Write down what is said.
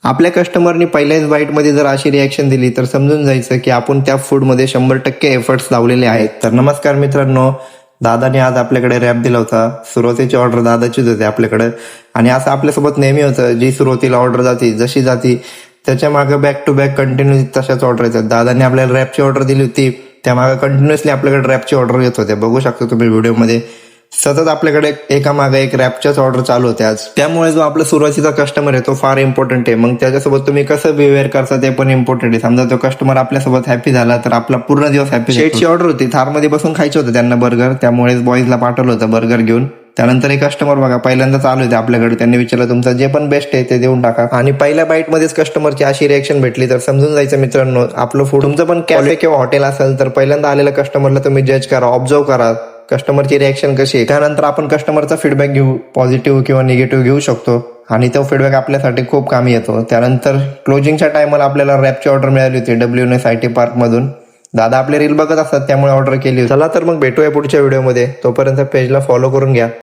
आपल्या कस्टमरनी पहिल्याच बाईटमध्ये जर अशी रिॲक्शन दिली तर समजून जायचं की आपण त्या फूडमध्ये 100% एफर्ट्स लावलेले आहेत. तर नमस्कार मित्रांनो, दादाने आज आपल्याकडे रॅप दिला होता. सुरुवातीची ऑर्डर दादाचीच होती आपल्याकडे आणि असं आपल्यासोबत नेहमी होतं, जी सुरुवातीला ऑर्डर जाती जशी जाती त्याच्या मागे बॅक टू बॅक कंटिन्यू तशाच ऑर्डर येतात. दादाने आपल्याला रॅपची ऑर्डर दिली होती, त्यामागे कंटिन्युअसली आपल्याकडे रॅपची ऑर्डर येत होते. बघू शकता तुम्ही व्हिडिओमध्ये सतत आपल्याकडे एका मागे एक रॅपच्याच ऑर्डर चालू होते आज. त्यामुळे जो आपला सुरुवातीचा कस्टमर आहे तो फार इम्पॉर्टंट आहे. मग त्याच्यासोबत तुम्ही कसं बिहेवियर करता ते पण इम्पॉर्टंट आहे. समजा तो कस्टमर आपल्यासोबत हॅपी झाला तर आपला पूर्ण दिवस हॅपी. शेटची ऑर्डर होती, थारमध्ये बसून खायचं होतं त्यांना बर्गर, त्यामुळे बॉईजला पाठवलं होतं बर्गर घेऊन. त्यानंतर एक कस्टमर बघा पहिल्यांदाच आले होते आपल्याकडे, त्यांनी विचारलं तुमचं जे पण बेस्ट आहे ते देऊन टाका आणि पहिल्या बाईट मध्येच कस्टमरची अशी रिएक्शन भेटली तर समजून जायचं मित्रांनो आपलं फूड. तुमचं पण कॅफे किंवा हॉटेल असेल तर पहिल्यांदा आलेल्या कस्टमरला तुम्ही जज करा, ऑब्झर्व करा कस्टमरची रिएक्शन कशी आहे. त्यानंतर आपण कस्टमरचा फीडबॅक घेऊ, पॉझिटिव्ह किंवा निगेटिव्ह घेऊ शकतो आणि तो फीडबॅक आपल्यासाठी खूप कामी येतो. त्यानंतर क्लोजिंगच्या टायमाला आपल्याला रॅपची ऑर्डर मिळाली होती WNS IT पार्क मधून. दादा आपले रील बघत असतात त्यामुळे ऑर्डर केली. चला तर मग भेटूया पुढच्या व्हिडिओमध्ये. तोपर्यंत पेजला फॉलो करून घ्या.